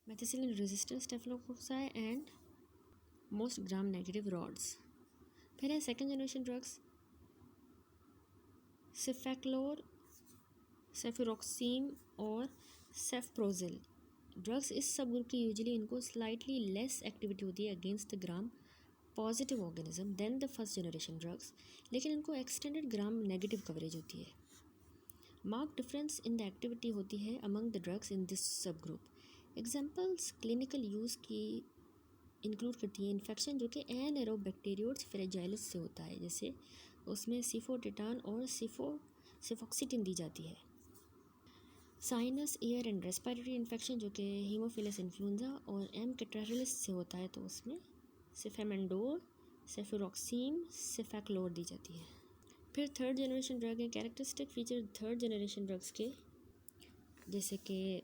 methicillin resistant staphylococci and most gram negative rods. फिर है second generation drugs सिफेक्लोर, सेफिरोक्सीम और सेफप्रोजिल drugs इस सब ग्रुप की यूजुअली इनको स्लाइटली लेस एक्टिविटी होती है against the gram positive organism than the first generation drugs, लेकिन इनको एक्सटेंडेड ग्राम नेगेटिव कवरेज होती है। Mark difference in the activity होती है among the drugs in this sub group. Examples clinical use की include करती है इन्फेक्शन जो कि एनाएरोब बैक्टीरियोड्स फ्रेजाइलिस से होता है, जैसे उसमें सिफोटेटान और सिफॉक्सिटिन दी जाती है। Sinus, year and respiratory infection जो कि हीमोफिलस इन्फ्लुएंजा और एम कैटारलिस से होता है, तो उसमें सिफेमेंडोल, सेफिरोक्सीम, सिफेक्लोर दी जाती है। फिर थर्ड जनरेशन ड्रग है। Characteristic feature third generation drugs के जैसे कि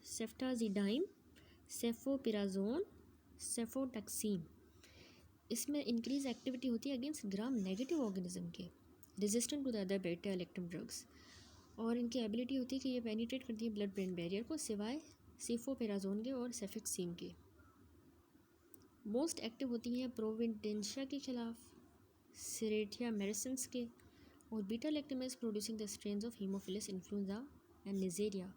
सेफ्टाजिडाइम, सेफोपिराजोन, सेफोटैक्सीम, इसमें इंक्रीज एक्टिविटी होती है अगेंस्ट ग्राम नेगेटिव ऑर्गेनिज्म के, रेजिस्टेंट टू द अदर बेटा इलेक्ट्रम ड्रग्स, और इनकी एबिलिटी होती है कि ये पेनिट्रेट करती है ब्लड ब्रेन बैरियर को सिवाय सेफोपेराजोन के और सेफिक्सीम के। मोस्ट एक्टिव होती हैं प्रोविडेंशिया के खिलाफ, सिरेटिया मेरिसेंस के, और beta lactamase producing the strains of Haemophilus influenza and निजेरिया।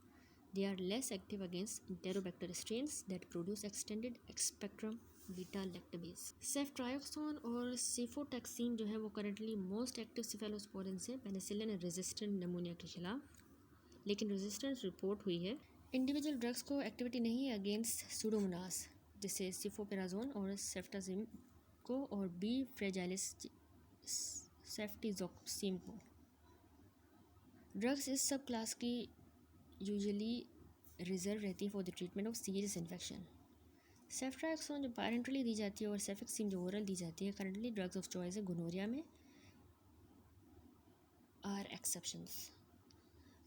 They are less active against Enterobacter strains that produce extended spectrum beta lactamase. सेफ्ट्रायोक्सोन और सिफोटैक्सीन जो है वो करंटली मोस्ट एक्टिव सिफेलोस्पोरिन से पेनिसिलिन रेजिस्टेंट नमूनिया के खिलाफ, लेकिन रेजिस्टेंस रिपोर्ट हुई है। इंडिविजुअल ड्रग्स को एक्टिविटी नहीं है अगेंस्ट सूडोमोनास जैसे सिफोपेराजोन और सेफ्टाजिम को, और बी फ्रेजाइलिस सेफ्टिजोक्सीम को। ड्रग्स इस सब क्लास की यूजुअली रिजर्व रहती है for the treatment of serious infection. Ceftriaxone जो पैरेंटली दी जाती है और सेफिक्सीम जो ओरल दी जाती है, करंटली ड्रग्स ऑफ चॉइस है गोनोरिया में, are exceptions.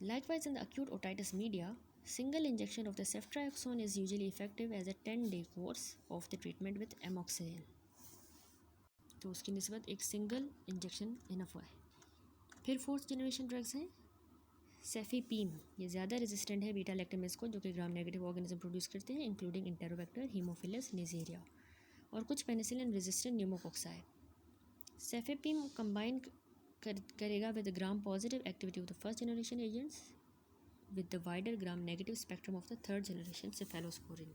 Likewise in the acute otitis media, single injection of the ceftriaxone is usually effective as a 10-day course of the treatment with amoxicillin। तो उसकी निस्बत एक single injection enough हुआ है। फिर fourth generation drugs हैं सेफीपीम, ये ज़्यादा रेजिस्टेंट है बीटा लैक्टमेज को, जो कि ग्राम नेगेटिव ऑर्गेनिज्म प्रोड्यूस करते हैं इंक्लूडिंग इंटेरोबैक्टर, हीमोफिलस, निजेरिया और कुछ penicillin resistant pneumococci. Cefepime combine करेगा with gram positive activity of the first generation agents with the wider gram negative spectrum of the third generation cephalosporin.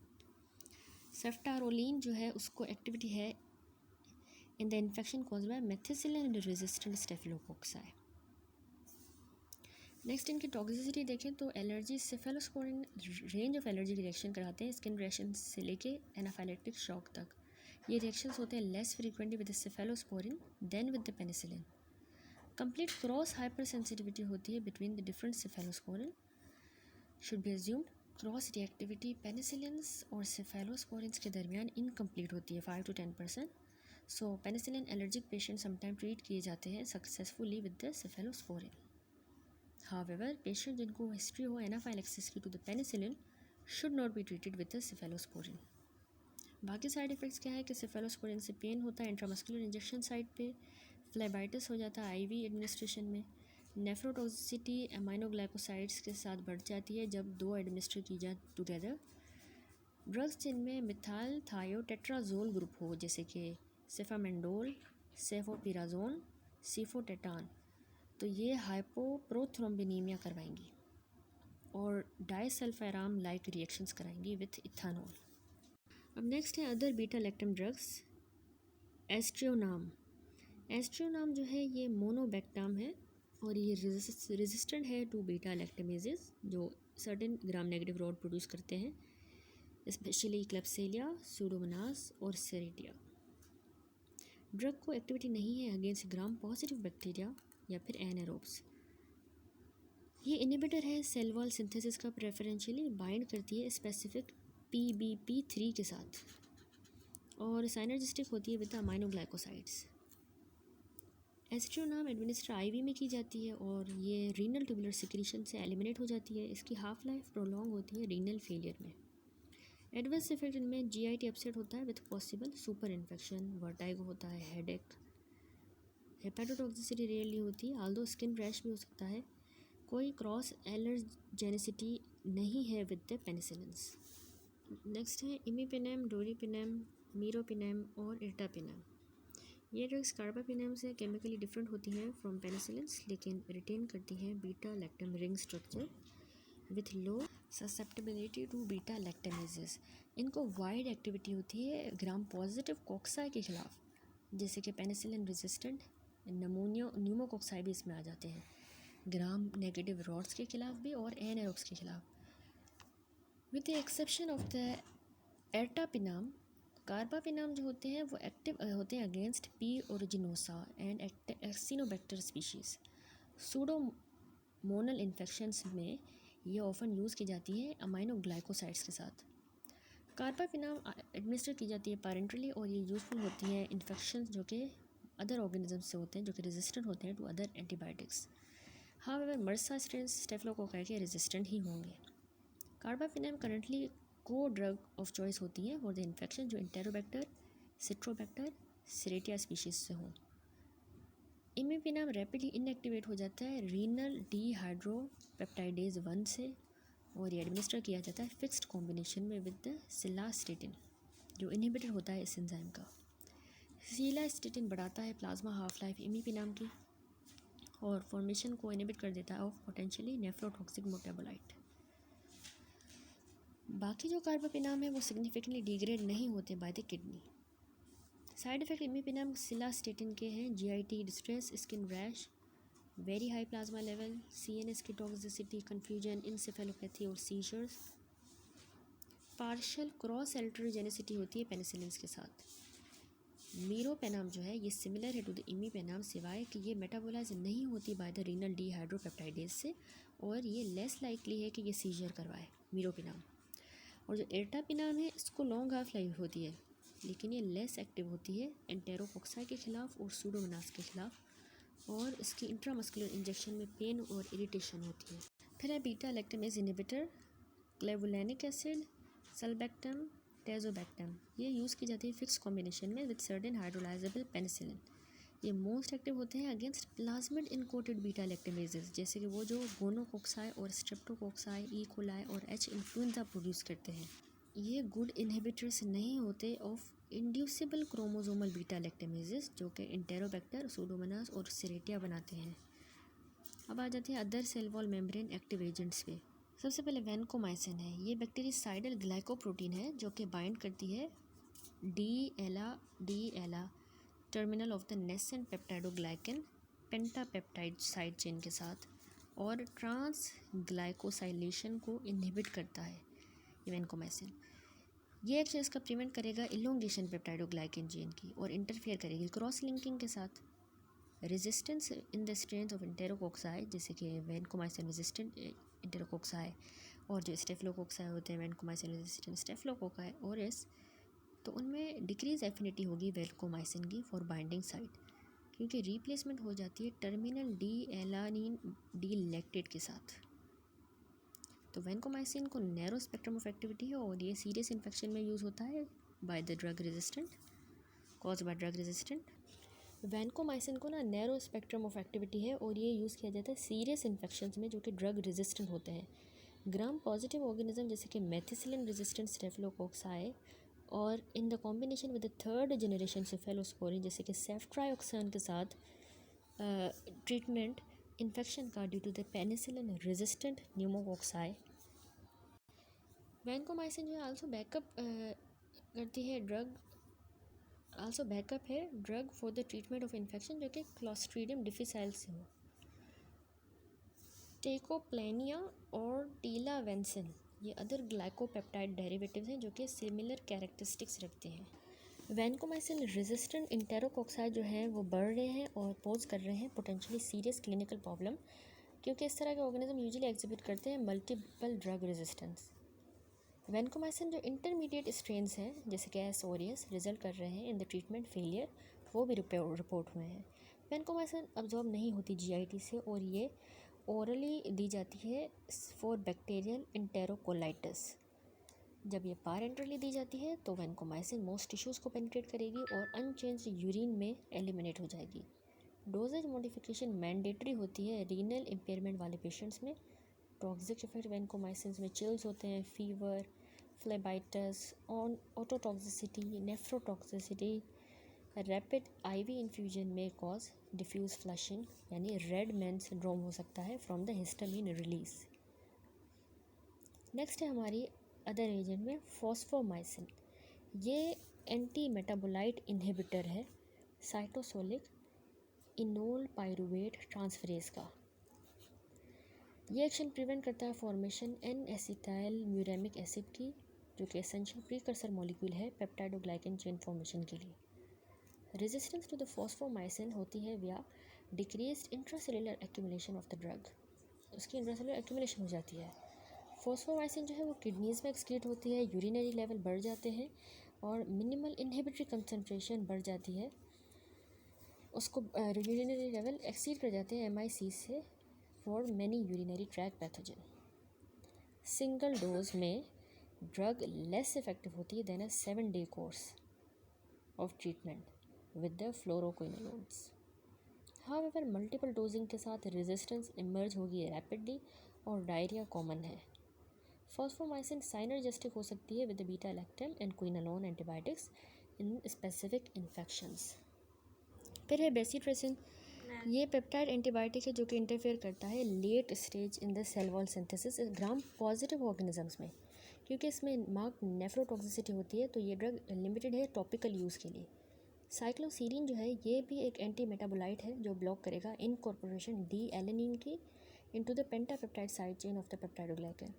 Ceftaroline जो है उसको activity है in the infection caused by methicillin resistant staphylococci. Next इनकी toxicity देखें तो allergy, cephalosporin range of allergy reaction कराते हैं, skin reaction से लेके एनाफाइलेक्टिक शॉक तक। ये रिएक्शंस होते हैं less frequently with cephalosporin than with the penicillin. Complete cross hypersensitivity होती है between the different cephalosporin, should be assumed. Cross reactivity penicillins और सेफेलोस्पोरिन्स के दरमियान इनकम्प्लीट होती है 5 to 10%। So penicillin allergic patient sometime treat किए जाते हैं successfully with the cephalosporin. However, patient जिनको हिस्ट्री हो एनाफाइलेक्सिस की to the penicillin should not be treated with the cephalosporin. बाकी साइड इफ़ेक्ट्स क्या है कि सेफेलोस्पोरिन से पेन होता है इंट्रामस्कुलर इंजेक्शन साइट पे, फ्लेबाइटिस हो जाता है आईवी एडमिनिस्ट्रेशन में, नेफ्रोटॉक्सिसिटी अमाइनोग्लाइकोसाइड्स के साथ बढ़ जाती है जब दो एडमिनिस्ट्रेट की जाए टुगेदर। ड्रग्स जिनमें मिथाइल थायोटेट्राजोल ग्रुप हो जैसे कि सेफामेंडोल, सेफोपिराजोन, सिफोटेटान, तो ये हाइपोप्रोथ्रोम्बिनीमिया करवाएंगी और डाइसल्फाराम लाइक रिएक्शंस कराएंगी विथ इथानॉल। अब नेक्स्ट है अदर बीटा लैक्टम ड्रग्स। एस्ट्रियोनाम जो है ये मोनोबैक्टाम है और ये रेजिस्टेंट है टू बीटा लैक्टमेजेस जो certain gram negative rod produce करते हैं, स्पेशली क्लेप्सिलिया, सूडोमोनास और सेरेटिया। ड्रग को एक्टिविटी नहीं है अगेंस्ट ग्राम पॉजिटिव बैक्टीरिया या फिर एनारोब्स। ये इनिबिटर है सेल वॉल सिंथेसिस का, प्रेफरेंशियली बाइंड करती है स्पेसिफिक PBP3 के साथ और साइनर्जिस्टिक होती है विद अमाइनोग्लाइकोसाइड्स। एस्ट्रियोनाम एडमिनिस्टर आईवी में की जाती है और ये रीनल ट्यूबुलर सिक्रीशन से एलिमिनेट हो जाती है। इसकी हाफ लाइफ प्रोलॉन्ग होती है रीनल फेलियर में। एडवर्स इफेक्ट इनमें GIT अपसेट होता है with possible super infection, vertigo होता है, हेडेक। हेपेटोटॉक्सिसिटी रेयरली होती है, आल्दो स्किन रैश भी हो सकता है। कोई क्रॉस एलर्जेनिसिटी नहीं है विद द पेनिसिलिन्स। नेक्स्ट है इमीपेनेम, डोरीपेनेम, मीरोपेनेम और इर्टापेनेम। ये ड्रग्स कार्बापेनेम से केमिकली डिफरेंट होती हैं फ्रॉम पेनिसिलिन्स, लेकिन रिटेन करती हैं beta lactam ring structure with low susceptibility to beta lactamases. इनको वाइड एक्टिविटी होती है ग्राम पॉजिटिव कोक्साई के खिलाफ, जैसे कि पेनिसिलिन रेजिस्टेंट न्यूमोकोक्साई भी इसमें आ जाते हैं, ग्राम नेगेटिव रॉड्स के खिलाफ भी और एनारोब्स के खिलाफ। With the exception of the ertapenem, carbapenem जो होते हैं वो एक्टिव होते हैं against P aeruginosa and acinetobacter species. Pseudomonal infections में ये ऑफन यूज़ की जाती है अमाइनो ग्लाइकोसाइड्स के साथ। कार्बापिनाम एडमिनिस्टर की जाती है पैरेंटली और ये यूज़फुल होती है इन्फेक्शंस जो कि अदर ऑर्गेनिज्म से होते हैं, जो कि रेजिस्टेंट होते हैं to other antibiotics. However MRSA strains staphylococci के रेजिस्टेंट ही होंगे। कार्बापिनाम करंटली को ड्रग ऑफ चॉइस होती है फॉर द इन्फेक्शन जो इंटेरोबैक्टर, सिट्रोबैक्टर, सेरेटिया स्पीशीज़ से हों। इमीपेनाम रैपिडली इनएक्टिवेट हो जाता है रीनल डीहाइड्रोपेप्टाइडेज 1 से, और ये एडमिनिस्टर किया जाता है फिक्स्ड कॉम्बिनेशन में विद द सिलास्टेटिन जो इनहिबिटर होता है इस एंजाइम का। सिलास्टेटिन बढ़ाता है प्लाज्मा हाफ लाइफ इमीपेनाम की और फॉर्मेशन को इनहिबिट कर देता है ऑफ पोटेंशियली नेफ्रोटॉक्सिक मेटाबोलाइट। बाकी जो कार्बापेनाम है वो सिग्निफिकेंटली डिग्रेड नहीं होते by the kidney. Side effect imipenem cilastatin के हैं GIT distress, skin rash, very high plasma level, CNS की टॉक्सिसिटी, कन्फ्यूजन, इंसेफेलोपैथी और सीजर्स। पार्शियल क्रॉस एल्टरोजेनिसिटी होती है पेनिसिलिन्स के साथ। मीरोपेनाम जो है ये सिमिलर है टू द इमीपेनाम, सिवाय कि ये मेटाबोलाइज नहीं होती बाय द रीनल डीहाइड्रोपेप्टाइडेज से, और ये लेस लाइकली है कि ये सीजर करवाए मीरोपेनाम। और जो एर्टापिनाम है इसको लॉन्ग हाफ लाइफ होती है, लेकिन ये लेस एक्टिव होती है एंटेरोकोक्साई के खिलाफ और सूडोमोनास के खिलाफ, और इसकी इंट्रामस्कुलर इंजेक्शन में पेन और इरिटेशन होती है। फिर है beta lactamase inhibitor, clavulanic acid, sulbactam, tazobactam. ये यूज़ की जाती है फिक्स कॉम्बिनेशन में विद सर्टेन हाइड्रोलाइजेबल पेनिसिलिन। ये मोस्ट एक्टिव होते हैं against plasmid encoded beta lactamases, जैसे कि वो जो गोनोकोक्साई और स्ट्रेप्टोकोक्साई, ई कोलाई और एच इन्फ्लुएंजा प्रोड्यूस करते हैं। ये गुड इनहिबिटर्स नहीं होते of inducible chromosomal beta lactamases जो कि इंटेरोबैक्टर, सूडोमोनास और सेरेटिया बनाते हैं। अब आ जाते हैं other cell wall membrane active agents पे। सबसे पहले वैनकोमाइसिन है। ये बैक्टीरिसाइडल ग्लाइकोप्रोटीन है जो कि बाइंड करती है D ala terminal of the nascent peptidoglycan pentapeptide side chain के साथ, और ट्रांस ग्लाइकोसाइलेशन को इनहिबिट करता है ये वैनकोमाइसिन। ये एक्शन इसका प्रिवेंट करेगा इलोंगेशन पेप्टाइडोग्लाइकन चेन की और इंटरफेयर करेगी क्रॉस लिंकिंग के साथ। Resistance in the strains of enterococci, जैसे कि वैनकोमाइसिन रेजिस्टेंट इंटेरोकोक्साई, और जो स्टेफिलोकोक्साई होते हैं वैनकोमाइसिन रेजिस्टेंट स्टेफिलोकोकाई ओरिस, तो उनमें डिक्रीज एफिनिटी होगी वैनकोमाइसिन की फॉर बाइंडिंग साइट, क्योंकि रिप्लेसमेंट हो जाती है terminal D alanine D lactate के साथ। तो वैनकोमाइसिन को नैरो स्पेक्ट्रम ऑफ एक्टिविटी है और ये सीरियस इन्फेक्शन में यूज़ होता है by the drug resistant, cause by drug resistant. Vancomycin को ना नैरो स्पेक्ट्रम ऑफ एक्टिविटी है और ये यूज़ किया जाता है सीरियस इन्फेक्शंस में जो कि ड्रग रेजिस्टेंट होते हैं। ग्राम पॉजिटिव ऑर्गेनिज्म जैसे कि मेथिसिलिन रेजिस्टेंट स्टेफिलोकोक्साई, और in the combination with the third generation cephalosporin जैसे कि सेफ्ट्रायोक्सान के साथ ट्रीटमेंट इन्फेक्शन का due to the penicillin resistant pneumococci. Vancomycin जो है आल्सो बैकअप करती है drug for the treatment of infection जो कि क्लोस्ट्रीडियम डिफिसाइल से हो। टेकोप्लेनिया और टीलावेंसिन ये अदर ग्लाइकोपेप्टाइड डेरिवेटिव्स हैं जो कि सिमिलर कैरेक्टरिस्टिक्स रखते हैं। वैनकोमाइसिन रेजिस्टेंट इंटेरोकोक्साई जो है वो बढ़ रहे हैं और पोज कर रहे हैं पोटेंशियली सीरियस क्लिनिकल प्रॉब्लम, क्योंकि इस तरह के ऑर्गेनिज्म यूजुअली एग्जिबिट करते हैं मल्टीपल ड्रग रेजिस्टेंस। वैनकोमाइसिन जो इंटरमीडिएट स्ट्रेन्स हैं जैसे कि एस ओरियस रिजल्ट कर रहे हैं इन द ट्रीटमेंट फेलियर, वो भी रिपोर्ट हुए हैं। वैनकोमाइसिन अब्जॉर्ब नहीं होती जीआईटी से और ये ओरली दी जाती है फॉर बैक्टीरियल इंटेरोकोलाइटिस। जब ये पारेंटरली दी जाती है तो वैनकोमाइसिन मोस्ट टिश्यूज़ को पेनिट्रेट करेगी और अनचेंज्ड यूरिन में एलिमिनेट हो जाएगी। डोजेज मॉडिफिकेशन मैंडेटरी होती है रीनल इम्पेयरमेंट वाले पेशेंट्स में। टॉक्सिक इफेक्ट वैनकोमाइसिन में चिल्स होते हैं, fever, phlebitis, ototoxicity, nephrotoxicity. Rapid IV infusion में कॉज डिफ्यूज फ्लशिंग यानी रेड मैन सिंड्रोम हो सकता है from the histamine release. Next है हमारी अदर एजेंट में फॉस्फोमाइसिन। ये एंटी मेटाबोलाइट इनहिबिटर है साइटोसोलिक इनोल पायरुवेट ट्रांसफरेज का। ये एक्शन प्रिवेंट करता है formation N acetyl muramic acid की, जो कि एसेंशियल प्रीकर्सर मॉलिक्यूल है पेप्टाइडोग्लाइकन चेन फॉर्मेशन के लिए। रेजिस्टेंस टू द फॉस्फोमाइसिन होती है विया decreased intracellular accumulation of the drug, उसकी इंट्रासेलुलर एक्यूमुलेशन हो जाती है। फॉस्फोमाइसिन जो है वो किडनीज़ में एक्सक्रीट होती है, यूरिनरी लेवल बढ़ जाते हैं और मिनिमल इनहिबिटरी कंसंट्रेशन बढ़ जाती है, उसको यूरिनरी लेवल एक्सीड कर जाते हैं MIC से for many urinary tract pathogen. Single dose में ड्रग लेस इफेक्टिव होती है than a 7-day course of treatment with the fluoroquinolones. However multiple dosing के साथ रेजिस्टेंस इमर्ज होगी रैपिडली और डायरिया कॉमन है। फॉस्फोमाइसिन साइनर्जिस्टिक हो सकती है with beta lactam and quinolone antibiotics in specific infections. फिर है बेसिट्रेसिन। ये पेप्टाइड एंटीबायोटिक है जो कि इंटरफेयर करता है late stage in the cell wall synthesis gram positive organisms में, क्योंकि इसमें मार्क नेफ्रोटॉक्सिसिटी होती है, तो ये ड्रग लिमिटेड है टॉपिकल यूज़ के लिए। साइक्लोसीरिन जो है ये भी एक एंटी मेटाबोलाइट है जो ब्लॉक करेगा इनकॉर्पोरेशन डी एलेनिन की into the pentapeptide side chain of the peptidoglycan.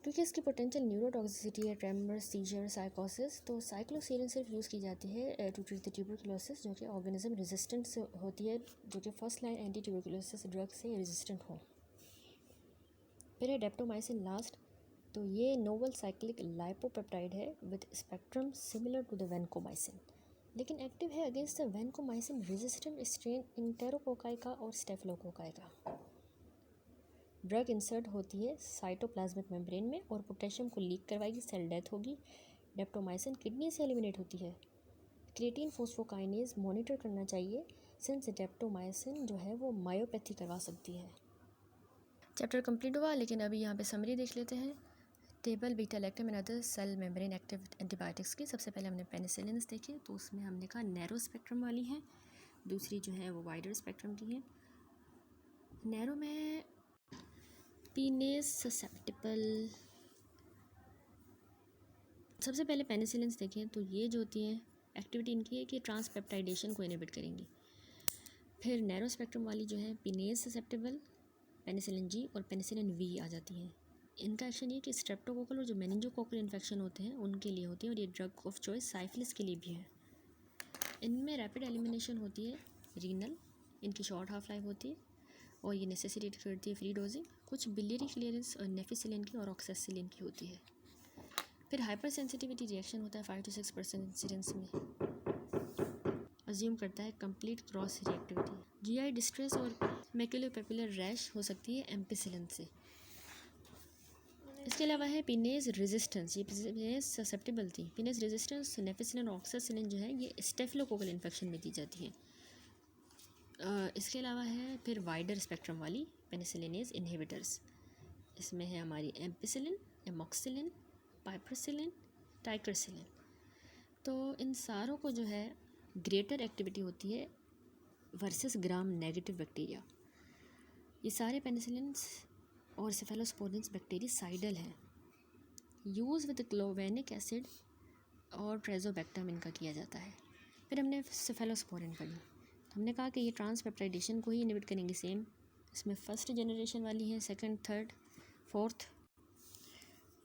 क्योंकि इसकी पोटेंशियल न्यूरोटॉक्सिसिटी है, ट्रेमर, सीजर, साइकोसिस, तो साइक्लोसीरिन सिर्फ यूज़ की जाती है टू ट्रीट द ट्यूबरकुलोसिस जो कि ऑर्गेनिज्म रेजिस्टेंट से होती है, जो कि first line anti tuberculosis drug से रेजिस्टेंट हो। फिर है डेप्टोमाइसिन लास्ट। तो ये नोवल साइक्लिक लाइपोपेप्टाइड है with spectrum similar to the vancomycin, लेकिन एक्टिव है against the vancomycin resistant strain enterococci का और स्टेफिलोकोकाई का। ड्रग इंसर्ट होती है साइटोप्लाज्मिक मेम्ब्रेन में और पोटेशियम को लीक करवाएगी, सेल डेथ होगी। डेप्टोमाइसिन किडनी से एलिमिनेट होती है। क्रिएटिन फोस्फोकाइनेज मॉनिटर करना चाहिए सिंस डेप्टोमाइसिन जो है वो मायोपैथी करवा सकती है। चैप्टर कंप्लीट हुआ, लेकिन अभी यहाँ पे समरी देख लेते हैं। Table beta lactam and other cell membrane active antibiotics की। सबसे पहले हमने पेनिसिलिन्स देखी, तो उसमें हमने कहा नैरो स्पेक्ट्रम वाली हैं, दूसरी जो है वो वाइडर स्पेक्ट्रम की है। नैरो में पीनेस ससेप्टिबल। सबसे पहले पेनिसिलिन्स देखें तो ये जो होती हैं एक्टिविटी इनकी है कि ट्रांसपेप्टाइडेशन को इनहिबिट करेंगी। फिर नैरो स्पेक्ट्रम वाली जो है पीनेस ससेप्टिबल, पेनिसिलिन जी और पेनिसिलिन वी आ जाती हैं। इनका एक्शन ये कि स्ट्रेप्टोकोकल और जो मेनिंजोकोकल इन्फेक्शन होते हैं उनके लिए होती है, और ये ड्रग ऑफ चॉइस साइफिलिस के लिए भी है। इनमें रैपिड एलिमिनेशन होती है रीनल, इनकी शॉर्ट हाफ लाइफ होती है और ये नेसेसिटेट करती है फ्री डोजिंग। कुछ बिलियरी क्लियरेंस और नेफिसिलिन की और ऑक्सेसिलिन की होती है। फिर हाइपर सेंसिटिविटी रिएक्शन होता है 5 to 6% इंसिडेंस में, अज्यूम करता है complete cross reactivity. GI distress और मैक्यूलोपेपुलर रैश हो सकती है एम्पिसिलिन से। इसके अलावा है पिनेज रेजिस्टेंस, ये पिनेज ससेप्टिबल थी। पिनेज रेजिस्टेंस नेफिसिलिन और ऑक्सेसिलिन जो है ये स्टेफिलोकोकल इन्फेक्शन में दी जाती है। इसके अलावा है फिर वाइडर स्पेक्ट्रम वाली पेनिसिलिनेज इनहिबिटर्स। इसमें है हमारी एम्पिसिलिन, एमॉक्सिलिन, पाइपरसिलिन, टाइकरसिलिन। तो इन सारों को जो है ग्रेटर एक्टिविटी होती है वर्सेस ग्राम नेगेटिव बैक्टीरिया। ये सारे पेनिसिलिन्स और सेफेलोस्पोरिन्स बैक्टीरिसाइडल हैं। यूज़ विद क्लोवेनिक एसिड और ट्रेजोबैक्टम इनका किया जाता है। फिर हमने सेफेलोस्पोरिन पढ़ी, हमने कहा कि ये ट्रांसपेप्टाइडेशन को ही इनहिबिट करेंगे सेम। इसमें फर्स्ट जनरेशन वाली है, second, third, fourth.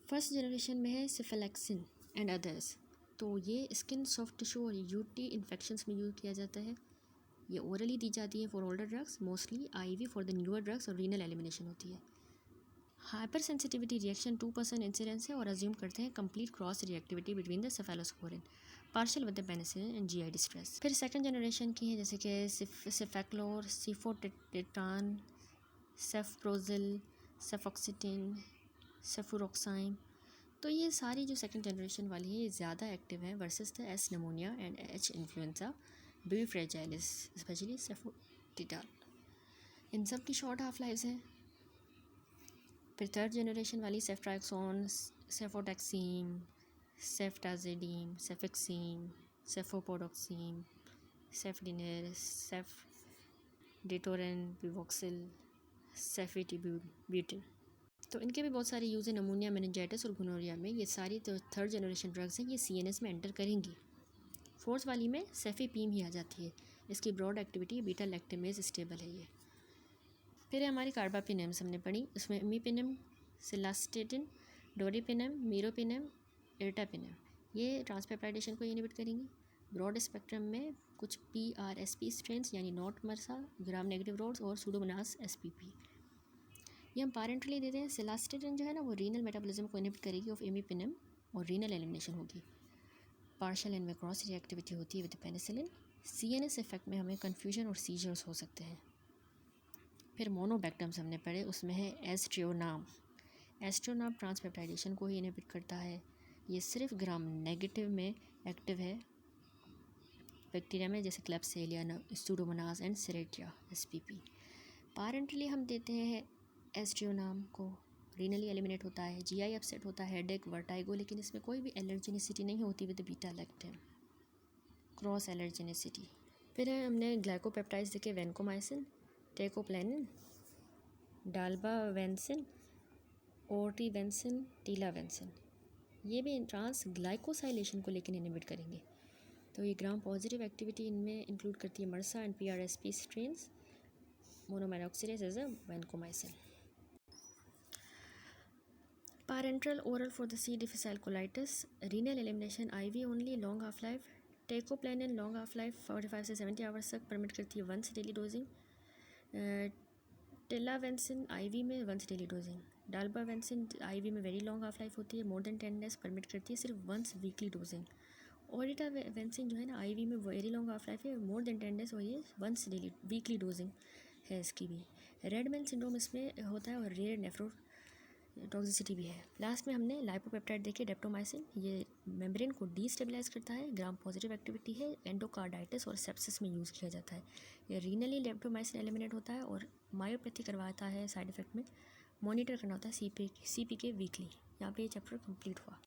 First generation में है सिफेलैक्सिन एंड अदर्स, तो ये स्किन, सॉफ्ट टिश्यू और यूटी इन्फेक्शंस में यूज़ किया जाता है। ये ओरली दी जाती है for older drugs, mostly IV for the newer drugs, और रीनल एलिमिनेशन होती है। हाइपर सेंसिटिविटी रिएक्शन 2% इंसिडेंस है और अज्यूम करते हैं complete cross reactivity between the cephalosporin, partial with the penicillin and GI distress. फिर सेकंड जनरेशन की है जैसे कि सिफेक्लोर, सिफोटेट्रान, सेफप्रोजिल, सेफॉक्सिटिन, सेफुरोक्साइम। तो ये सारी जो सेकंड जनरेशन वाली है ये ज़्यादा एक्टिव है versus the S pneumonia and H influenza B fragilis specially सेफोटिडाल, इन सब की शॉर्ट हाफ लाइव्स हैं। फिर थर्ड जनरेशन वाली सेफ्ट्राक्सोन, सेफोटैक्सीम, सेफ्टाजिडीम, सेफिक्सीम, सेफोपोडोक्सीम, सेफडिनेर, सेफडिटोरेन, पिवोक्सिल, सेफिटिब्यूटिन। तो इनके भी बहुत सारे यूज़ हैं नमूनिया, मेनिंजाइटिस और गोनोरिया में। ये सारी तो थर्ड जनरेशन ड्रग्स हैं, ये CNS में एंटर करेंगी। फोर्थ वाली में सेफीपीम ही आ जाती है। इसकी broad activity beta lactamase stable है ये। फिर है हमारी कार्बापिनेम्स हमने पढ़ी, उसमें इमीपिनेम, सिलास्टेटिन, डोरिपिनेम, मीरोपिनेम, इर्टापिनेम, ये ट्रांसपेप्टाइडेशन को इनहिबिट करेंगी। ब्रॉड स्पेक्ट्रम में कुछ PRSP स्ट्रेंस यानी not MRSA, gram negative rods और सूडोमोनास SPP, ये हम पारेंटली देते हैं। सिलास्टेटिन जो है ना वो रीनल मेटाबॉलिज्म को इनहिबिट करेगी ऑफ इमीपिनेम और रीनल एलिमिनेशन होगी। पार्शियल एंड में क्रॉस रिएक्टिविटी होती है विद पेनिसिलिन। CNS इफेक्ट में हमें कन्फ्यूजन और सीजर्स हो सकते हैं। फिर मोनोबैक्टम्स हमने पढ़े, उसमें है एस्ट्रियोनाम। एस्ट्रियोनाम ट्रांसपेप्टाइडेशन को ही इनहिबिट करता है। ये सिर्फ ग्राम नेगेटिव में एक्टिव है बैक्टीरिया में, जैसे क्लेब्सिएलिया, सूडोमोनास एंड सेरेटिया SPP। पारेंटली हम देते हैं एस्ट्रियोनाम को, रीनली एलिमिनेट होता है, GI अपसेट होता है, हेडेक, वर्टाइगो, लेकिन इसमें कोई भी एलर्जेनिसिटी नहीं होती विद बीटा लैक्टेम, क्रॉस एलर्जेनिसिटी। फिर हमने ग्लाइकोपेप्टाइड्स देखे, वेनकोमाइसिन, टेकोप्लेनिन, डाल्बावेंसिन, ओर्टिवेंसिन, टीलावेंसिन, ये भी ट्रांस ग्लाइकोसाइलेशन को लेकर इनहिबिट करेंगे। तो ये ग्राम पॉजिटिव एक्टिविटी इनमें इंक्लूड करती है मर्सा एंड PRSP स्ट्रेन्स, मोनोमेनोक्सिडेज as a vancomycin. Parenteral oral for the C. difficile colitis, renal elimination IV only, long half life, teicoplanin long half life 45 से 70 आवर्स तक permit करती है, once daily dosing. Telavancin IV में once daily dosing. Dalbavancin IV में very long half life होती है, more than 10 days permit करती है, सिर्फ वंस वीकली डोजिंग। ओरिटावेंसिन जो है ना IV में वेरी लॉन्ग हाफ लाइफ है, मोर देन 10 डेज, और ये वंस डेली वीकली डोजिंग है इसकी भी। रेडमैन सिंड्रोम इसमें होता है और रेयर नेफ्रो टॉक्सिसिटी भी है। लास्ट में हमने लाइपोपेप्टाइड देखे, डेप्टोमाइसिन, ये मेम्ब्रेन को डीस्टेबलाइज करता है, ग्राम पॉजिटिव एक्टिविटी है, एंडोकार्डाइटिस और सेप्सिस में यूज़ किया जाता है। ये रीनली डेप्टोमाइसिन एलिमिनेट होता है और मायोपैथी करवाता है साइड इफेक्ट में। मॉनिटर करना होता है CPK वीकली। यहाँ पे ये चैप्टर कंप्लीट हुआ।